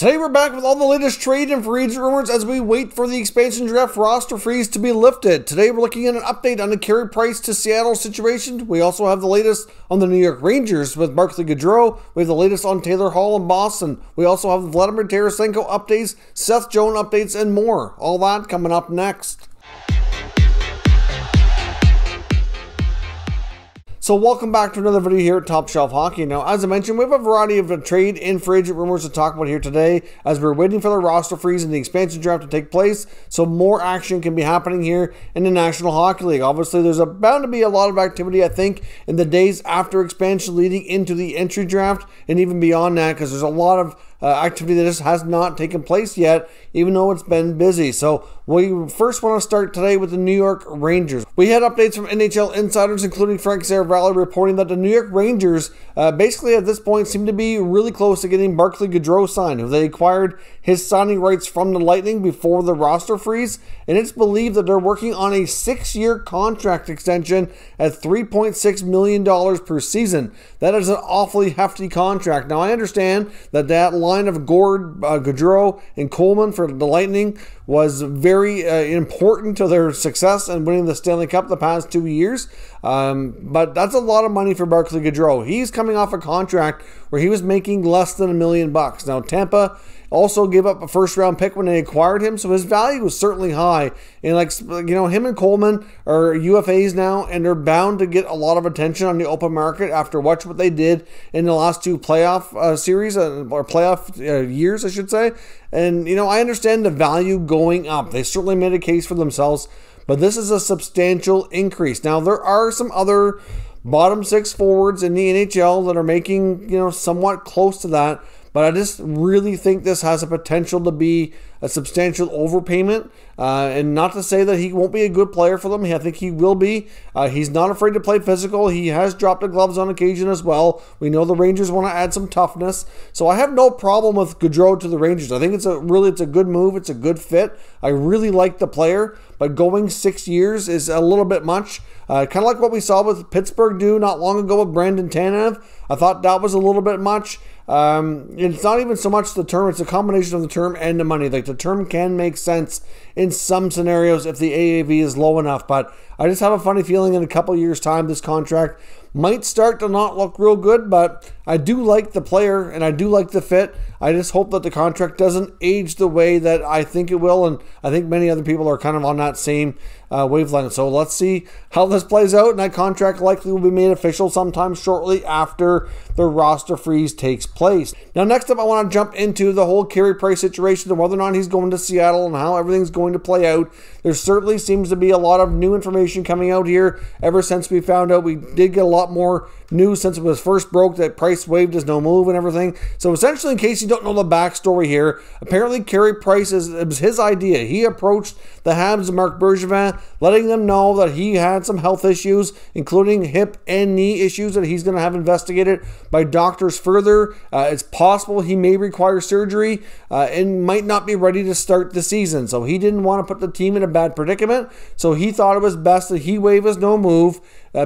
Today we're back with all the latest trade and free agent rumors as we wait for the expansion draft roster freeze to be lifted. Today we're looking at an update on the Carey Price to Seattle situation. We also have the latest on the New York Rangers with Barclay Goodrow. We have the latest on Taylor Hall in Boston. We also have the Vladimir Tarasenko updates, Seth Jones updates, and more. All that coming up next. So welcome back to another video here at Top Shelf Hockey. Now, as I mentioned, we have a variety of trade and free agent rumors to talk about here today as we're waiting for the roster freeze and the expansion draft to take place, so more action can be happening here in the National Hockey League. Obviously, there's bound to be a lot of activity, I think, in the days after expansion leading into the entry draft and even beyond that, because there's a lot of activity that just has not taken place yet, even though it's been busy. So we first want to start today with the New York Rangers. We had updates from NHL insiders, including Frank Saravalli, reporting that the New York Rangers basically at this point seem to be really close to getting Barclay Goodrow signed. They acquired his signing rights from the Lightning before the roster freeze, and it's believed that they're working on a 6-year contract extension at $3.6 million per season. That is an awfully hefty contract. Now, I understand that line of Gord, Goodrow, and Coleman for the Lightning was very important to their success in winning the Stanley Cup the past 2 years. But that's a lot of money for Barclay Goodrow. He's coming off a contract where he was making less than $1 million. Now, Tampa also gave up a first-round pick when they acquired him, so his value was certainly high. And him and Coleman are UFAs now, and they're bound to get a lot of attention on the open market after what they did in the last two playoff series or playoff years, I should say. And I understand the value going up. They certainly made a case for themselves, but this is a substantial increase. Now, there are some other bottom six forwards in the NHL that are making somewhat close to that. But I just really think this has a potential to be a substantial overpayment. And not to say that he won't be a good player for them. I think he will be. He's not afraid to play physical. He has dropped the gloves on occasion as well. We know the Rangers want to add some toughness. So I have no problem with Goodrow to the Rangers. I think it's a good move. It's a good fit. I really like the player. But going 6 years is a little bit much. Kind of like what we saw with Pittsburgh do not long ago with Brandon Tanev. I thought that was a little bit much. It's not even so much the term, it's a combination of the term and the money. Like, the term can make sense in some scenarios if the AAV is low enough, but I just have a funny feeling in a couple years' time this contract might start to not look real good. But I do like the player and I do like the fit. I just hope that the contract doesn't age the way that I think it will, and I think many other people are kind of on that same wavelength. So let's see how this plays out, and that contract likely will be made official sometime shortly after the roster freeze takes place. Now, next up, I want to jump into the whole Carey Price situation and whether or not he's going to Seattle and how everything's going to play out. There certainly seems to be a lot of new information coming out here ever since we found out. We did get a lot more news since it was first broke that Price waived his no move and everything. So essentially, in case you don't know the backstory here, apparently it was his idea. He approached the Habs and Marc Bergevin, letting them know that he had some health issues, including hip and knee issues that he's going to have investigated by doctors further. It's possible he may require surgery and might not be ready to start the season. So he didn't want to put the team in a bad predicament. So he thought it was best that he waive his no move,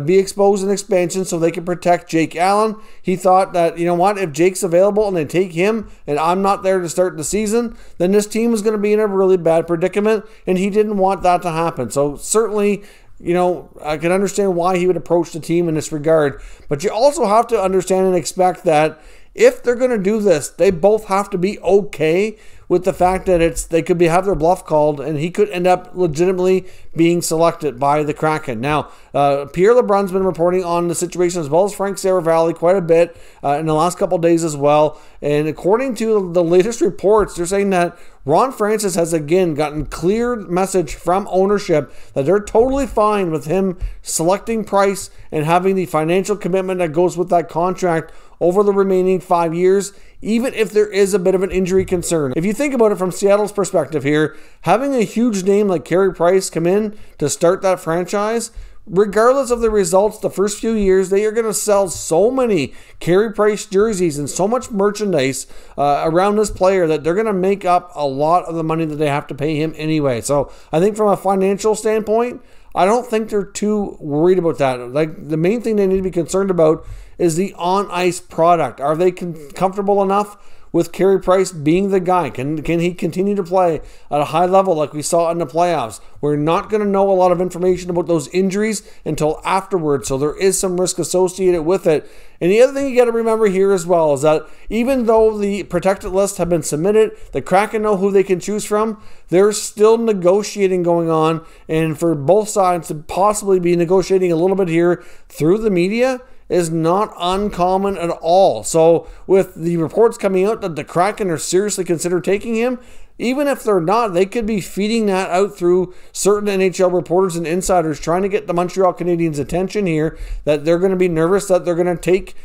be exposed in expansion so they can protect Jake Allen. He thought that, if Jake's available and they take him and I'm not there to start the season, then this team is going to be in a really bad predicament, and he didn't want that to happen. So certainly, I can understand why he would approach the team in this regard, but you also have to understand and expect that if they're going to do this, they both have to be okay with the fact that they could have their bluff called, and he could end up legitimately being selected by the Kraken. Now, Pierre LeBrun's been reporting on the situation, as well as Frank Saravalli, quite a bit in the last couple of days as well. And according to the latest reports, they're saying that Ron Francis has again gotten clear message from ownership that they're totally fine with him selecting Price and having the financial commitment that goes with that contract over the remaining 5 years, even if there is a bit of an injury concern. If you think about it from Seattle's perspective here, having a huge name like Carey Price come in to start that franchise, regardless of the results the first few years, they are going to sell so many Carey Price jerseys and so much merchandise around this player that they're going to make up a lot of the money that they have to pay him anyway. So I think from a financial standpoint, I don't think they're too worried about that. Like, the main thing they need to be concerned about is the on-ice product. Are they comfortable enough with Carey Price being the guy? Can he continue to play at a high level like we saw in the playoffs? We're not going to know a lot of information about those injuries until afterwards, so there is some risk associated with it. And the other thing you got to remember here as well is that even though the protected lists have been submitted, the Kraken know who they can choose from. There's still negotiating going on, and for both sides to possibly be negotiating a little bit here through the media is not uncommon at all. So with the reports coming out that the Kraken are seriously consider taking him, even if they're not, they could be feeding that out through certain NHL reporters and insiders trying to get the Montreal Canadiens' attention here, that they're going to be nervous that they're going to take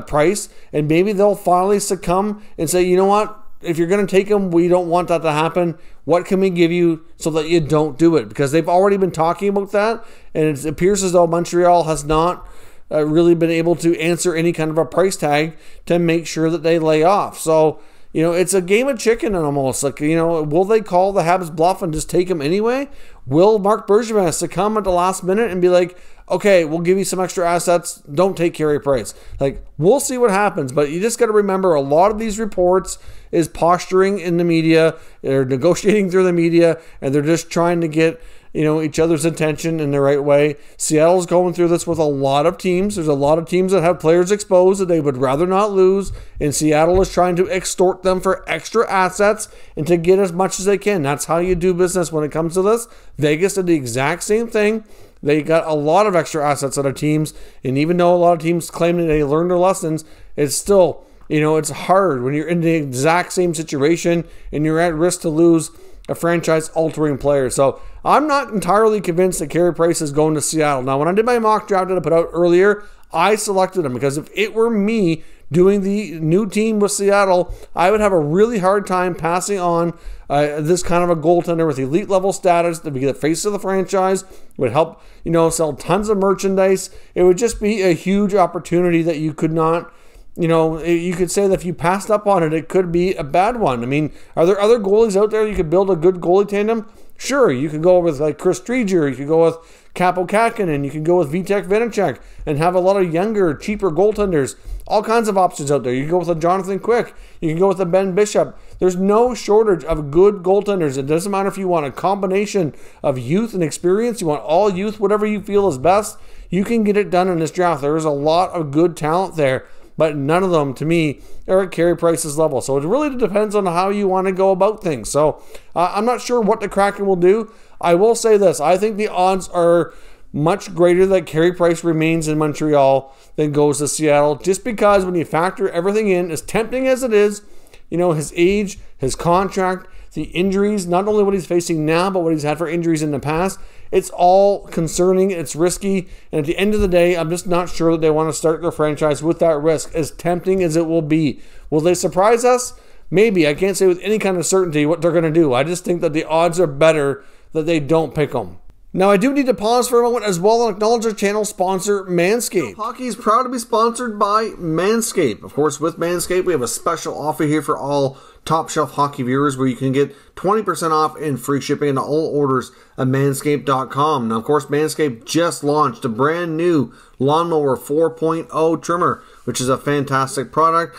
Price, and maybe they'll finally succumb and say, you know what, if you're going to take him, we don't want that to happen. What can we give you so that you don't do it? Because they've already been talking about that, and it appears as though Montreal has not really been able to answer any kind of a price tag to make sure that they lay off. So, you know, it's a game of chicken almost. Like, you know, will they call the Habs bluff and just take him anyway? Will Marc Bergevin succumb at the last minute and be like, okay, we'll give you some extra assets, don't take Carey Price? Like, we'll see what happens, but you just got to remember a lot of these reports is posturing in the media. They're negotiating through the media, and they're just trying to get, you know, each other's attention in the right way. Seattle's going through this with a lot of teams. There's a lot of teams that have players exposed that they would rather not lose, and Seattle is trying to extort them for extra assets and to get as much as they can. That's how you do business when it comes to this. Vegas did the exact same thing. They got a lot of extra assets out of teams, and even though a lot of teams claim that they learned their lessons, it's still, you know, it's hard when you're in the exact same situation and you're at risk to lose a franchise-altering player. So I'm not entirely convinced that Carey Price is going to Seattle. Now, when I did my mock draft that I put out earlier, I selected him because if it were me doing the new team with Seattle, I would have a really hard time passing on this kind of a goaltender with elite level status to be the face of the franchise. It would help, you know, sell tons of merchandise. It would just be a huge opportunity that you could not, you know, you could say that if you passed up on it, it could be a bad one. I mean, are there other goalies out there you could build a good goalie tandem? Sure, you could go with like Chris Treger, you could go with Kaapo Kähkönen, you could go with Vitek Vanacek and have a lot of younger, cheaper goaltenders. All kinds of options out there. You can go with a Jonathan Quick. You can go with a Ben Bishop. There's no shortage of good goaltenders. It doesn't matter if you want a combination of youth and experience. You want all youth, whatever you feel is best. You can get it done in this draft. There is a lot of good talent there, but none of them, to me, are at Carey Price's level. So it really depends on how you want to go about things. So I'm not sure what the Kraken will do. I will say this. I think the odds are much greater that Carey Price remains in Montreal than goes to Seattle, just because when you factor everything in, as tempting as it is, you know, his age, his contract, the injuries, not only what he's facing now, but what he's had for injuries in the past, it's all concerning, it's risky, and at the end of the day, I'm just not sure that they want to start their franchise with that risk, as tempting as it will be. Will they surprise us? Maybe. I can't say with any kind of certainty what they're going to do. I just think that the odds are better that they don't pick them. Now, I do need to pause for a moment as well and acknowledge our channel sponsor, Manscaped. Hockey is proud to be sponsored by Manscaped. Of course, with Manscaped, we have a special offer here for all Top Shelf Hockey viewers where you can get 20% off and free shipping into all orders at manscaped.com. Now, of course, Manscaped just launched a brand new Lawnmower 4.0 trimmer, which is a fantastic product.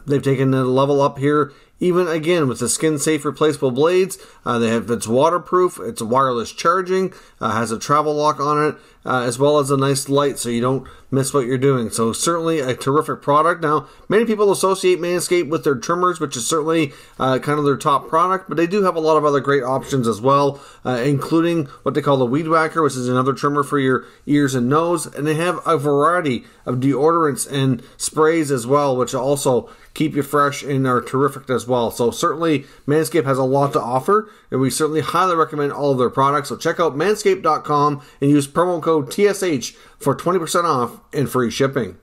They've taken the level up here, even again with the skin-safe replaceable blades. It's waterproof, it's wireless charging, has a travel lock on it, as well as a nice light so you don't miss what you're doing. So certainly a terrific product. Now, many people associate Manscaped with their trimmers, which is certainly kind of their top product, but they do have a lot of other great options as well, including what they call the Weed Whacker, which is another trimmer for your ears and nose. And they have a variety of deodorants and sprays as well, which also keep you fresh and are terrific as well. So certainly Manscaped has a lot to offer, and we certainly highly recommend all of their products. So check out manscaped.com and use promo code TSH for 20% off and free shipping.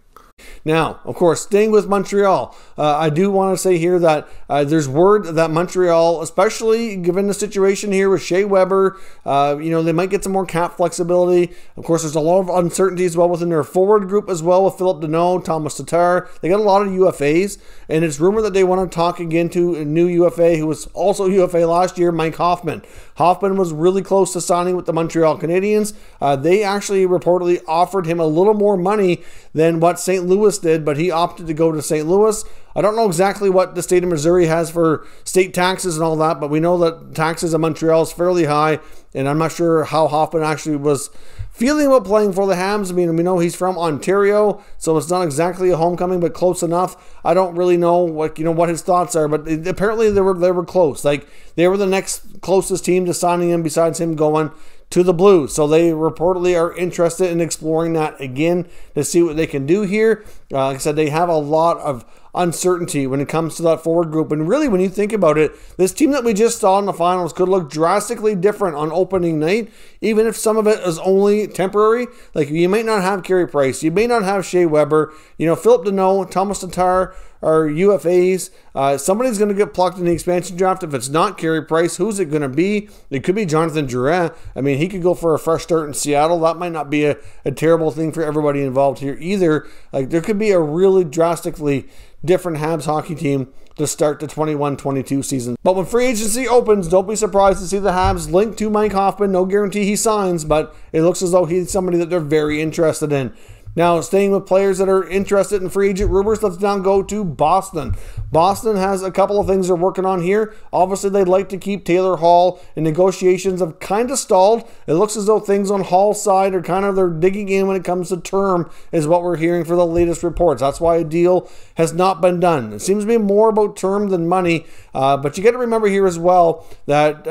Now, of course, staying with Montreal, I do want to say here that there's word that Montreal, especially given the situation here with Shea Weber, they might get some more cap flexibility. Of course, there's a lot of uncertainty as well within their forward group as well with Philip Deneau, Thomas Tatar. They got a lot of UFAs, and it's rumored that they want to talk again to a new UFA who was also UFA last year, Mike Hoffman. Hoffman was really close to signing with the Montreal Canadiens. They actually reportedly offered him a little more money than what St. Louis did, but he opted to go to St. Louis. I don't know exactly what the state of Missouri has for state taxes and all that, but we know that taxes in Montreal is fairly high, and I'm not sure how Hoffman actually was feeling about playing for the Habs. I mean, we know he's from Ontario, so it's not exactly a homecoming, but close enough. I don't really know what his thoughts are, but apparently they were close. Like, they were the next closest team to signing him besides him going to the Blues. So they reportedly are interested in exploring that again to see what they can do here. Like I said, they have a lot of uncertainty when it comes to that forward group. And really, when you think about it, this team that we just saw in the finals could look drastically different on opening night, even if some of it is only temporary. Like, you might not have Carey Price, you may not have Shea Weber, Philip Deneau, Thomas Tatar are UFAs. Somebody's going to get plucked in the expansion draft. If it's not Carey Price, who's it going to be? It could be Jonathan Drouin. I mean, he could go for a fresh start in Seattle. That might not be a terrible thing for everybody involved here either. Like, there could be a really drastically different Habs hockey team to start the 21-22 season. But when free agency opens, don't be surprised to see the Habs linked to Mike Hoffman. No guarantee he signs, but it looks as though he's somebody that they're very interested in. Now, staying with players that are interested in free agent rumors, let's now go to Boston. Boston has a couple of things they're working on here. Obviously, they'd like to keep Taylor Hall, and negotiations have kind of stalled. It looks as though things on Hall's side are they're digging in when it comes to term, is what we're hearing for the latest reports. That's why a deal has not been done. It seems to be more about term than money, but you got to remember here as well that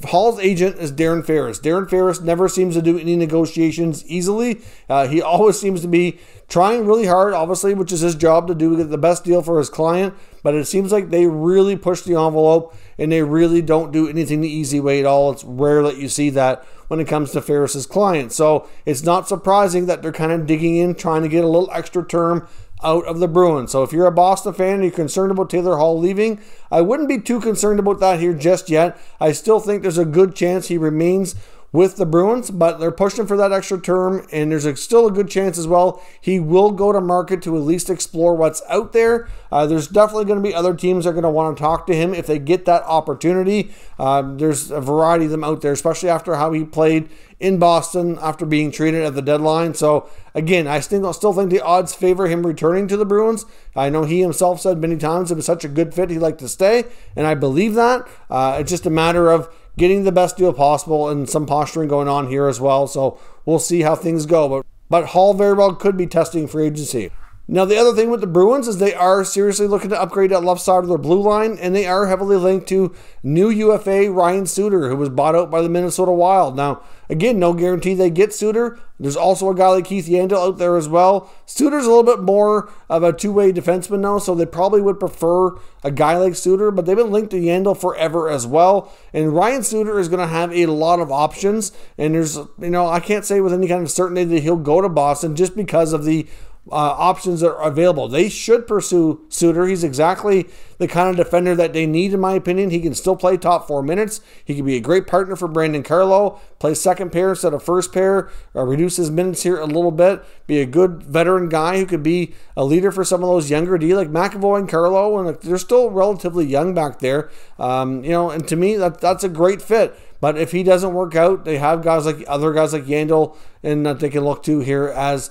Hall's agent is Darren Ferris. Darren Ferris never seems to do any negotiations easily. He always seems to be trying really hard, obviously, which is his job to do the best deal for his client, but it seems like they really push the envelope and they really don't do anything the easy way at all. It's rare that you see that when it comes to Ferris's client. So it's not surprising that they're kind of digging in, trying to get a little extra term out of the Bruins. So if you're a Boston fan and you're concerned about Taylor Hall leaving, I wouldn't be too concerned about that here just yet. I still think there's a good chance he remains with the Bruins, but they're pushing for that extra term, and there's still a good chance as well he will go to market to at least explore what's out there. There's definitely going to be other teams that are going to want to talk to him if they get that opportunity. There's a variety of them out there, especially after how he played in Boston after being traded at the deadline. So again, I still think the odds favor him returning to the Bruins. I know he himself said many times it was such a good fit he'd like to stay, and I believe that. It's just a matter of getting the best deal possible and some posturing going on here as well. So we'll see how things go. But Hall very well could be testing free agency. Now, the other thing with the Bruins is they are seriously looking to upgrade that left side of their blue line, and they are heavily linked to new UFA Ryan Suter, who was bought out by the Minnesota Wild. Now, again, no guarantee they get Suter. There's also a guy like Keith Yandel out there as well. Suter's a little bit more of a two-way defenseman now, so they probably would prefer a guy like Suter, but they've been linked to Yandel forever as well. And Ryan Suter is going to have a lot of options, and there's, I can't say with any kind of certainty that he'll go to Boston just because of the options that are available. They should pursue Suter. He's exactly the kind of defender that they need, in my opinion. He can still play top 4 minutes. He can be a great partner for Brandon Carlo, play second pair instead of first pair, reduce his minutes here a little bit, be a good veteran guy who could be a leader for some of those younger D like McAvoy and Carlo, and they're still relatively young back there. And to me, that's a great fit. But if he doesn't work out, they have other guys like Yandel and that they can look to here as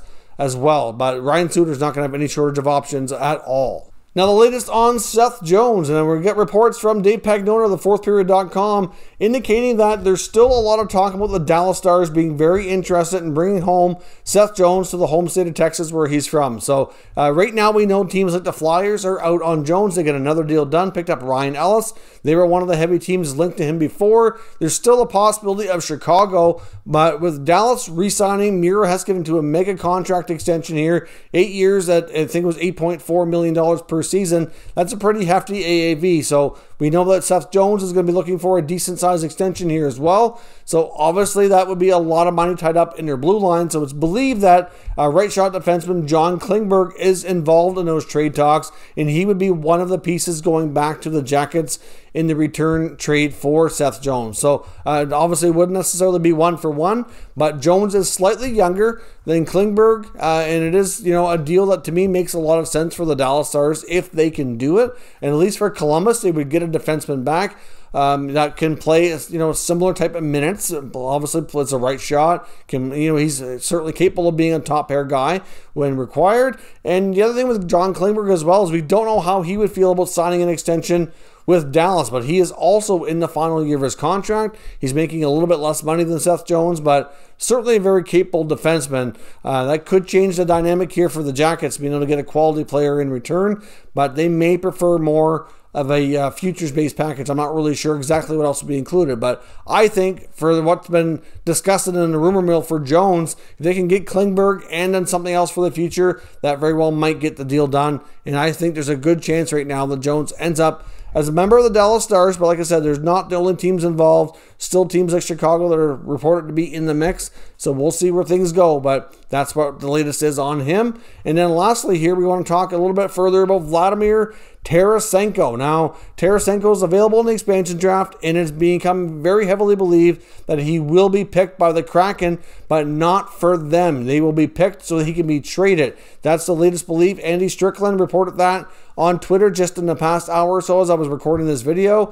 well. But Ryan Suter's not going to have any shortage of options at all. Now, the latest on Seth Jones, and we're going to get reports from Dave Pagnotta of the fourthperiod.com indicating that there's still a lot of talk about the Dallas Stars being very interested in bringing home Seth Jones to the home state of Texas where he's from. So right now we know teams like the Flyers are out on Jones. They get another deal done, picked up Ryan Ellis. They were one of the heavy teams linked to him before. There's still a possibility of Chicago, but with Dallas re-signing Miro Heiskanen to a mega contract extension here, 8 years at I think it was $8.4 million per season, that's a pretty hefty AAV. So we know that Seth Jones is going to be looking for a decent size extension here as well. So obviously that would be a lot of money tied up in their blue line. So it's believed that right shot defenseman John Klingberg is involved in those trade talks, and he would be one of the pieces going back to the Jackets in the return trade for Seth Jones. So obviously it wouldn't necessarily be 1-for-1, but Jones is slightly younger than Klingberg, and it is a deal that to me makes a lot of sense for the Dallas Stars if they can do it. And at least for Columbus, they would get a defenseman back. that can play, similar type of minutes. Obviously, plays the right shot. He's certainly capable of being a top pair guy when required. And the other thing with John Klingberg as well is we don't know how he would feel about signing an extension with Dallas, but he is also in the final year of his contract. He's making a little bit less money than Seth Jones, but certainly a very capable defenseman. That could change the dynamic here for the Jackets, being able to get a quality player in return, but they may prefer more of a futures-based package. I'm not really sure exactly what else will be included, but I think for what's been discussed in the rumor mill for Jones, if they can get Klingberg and then something else for the future, that very well might get the deal done. And I think there's a good chance right now that Jones ends up as a member of the Dallas Stars, but like I said, there's not the only teams involved. Still teams like Chicago that are reported to be in the mix. So we'll see where things go, but that's what the latest is on him. And then lastly here, we want to talk a little bit further about Vladimir Tarasenko. Now, Tarasenko is available in the expansion draft, and it's become very heavily believed that he will be picked by the Kraken, but not for them. They will be picked so that he can be traded. That's the latest belief. Andy Strickland reported that on Twitter just in the past hour or so as I was recording this video,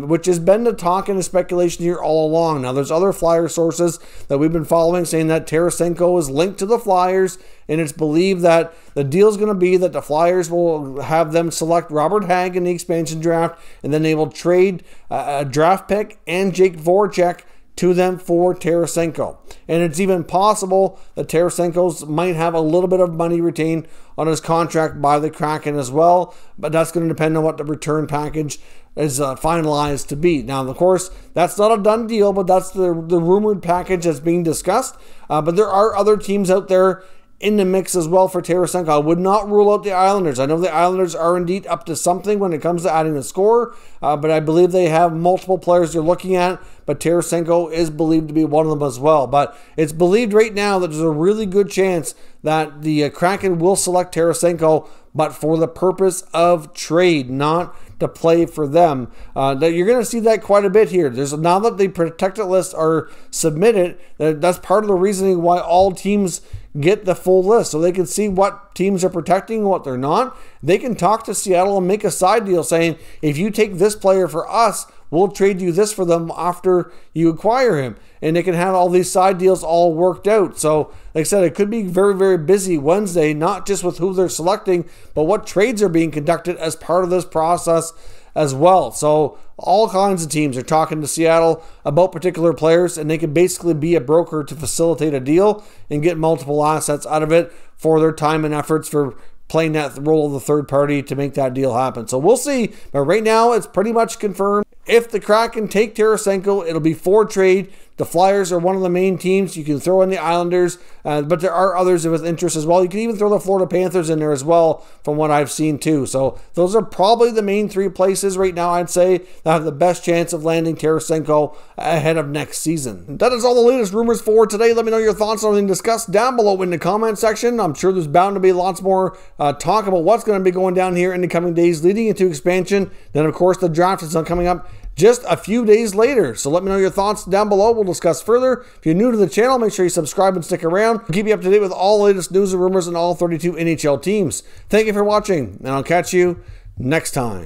which has been the talk and the speculation here all along. Now, there's other Flyer sources that we've been following saying that Tarasenko is linked to the Flyers, and it's believed that the deal is going to be that the Flyers will have them select Robert Hagg in the expansion draft, and then they will trade a draft pick and Jake Voracek to them for Tarasenko. And it's even possible that Tarasenko might have a little bit of money retained on his contract by the Kraken as well, but that's going to depend on what the return package is finalized to be. Now, of course, that's not a done deal, but that's the rumored package that's being discussed. But there are other teams out there in the mix as well for Tarasenko. I would not rule out the Islanders. I know the Islanders are indeed up to something when it comes to adding a scorer, but I believe they have multiple players they're looking at, but Tarasenko is believed to be one of them as well. But it's believed right now that there's a really good chance that the Kraken will select Tarasenko, but for the purpose of trade, not to play for them. That you're going to see that quite a bit here. Now that the protected lists are submitted, that's part of the reasoning why all teams get the full list, so they can see what teams are protecting and what they're not. They can talk to Seattle and make a side deal saying, if you take this player for us, we'll trade you this for them after you acquire him. And they can have all these side deals all worked out. So, like I said, it could be very, very busy Wednesday, not just with who they're selecting, but what trades are being conducted as part of this process as well. So all kinds of teams are talking to Seattle about particular players, and they can basically be a broker to facilitate a deal and get multiple assets out of it for their time and efforts for playing that role of the third party to make that deal happen. So we'll see. But right now, it's pretty much confirmed. If the Kraken take Tarasenko, it'll be for trade. The Flyers are one of the main teams. You can throw in the Islanders, but there are others with interest as well. You can even throw the Florida Panthers in there as well, from what I've seen too. So those are probably the main three places right now, I'd say, that have the best chance of landing Tarasenko ahead of next season. That is all the latest rumors for today. Let me know your thoughts on everything discussed down below in the comment section. I'm sure there's bound to be lots more talk about what's going to be going down here in the coming days leading into expansion. Then, of course, the draft is coming up just a few days later. So let me know your thoughts down below. We'll discuss further. If you're new to the channel, make sure you subscribe and stick around. We'll keep you up to date with all the latest news and rumors on all 32 NHL teams. Thank you for watching, and I'll catch you next time.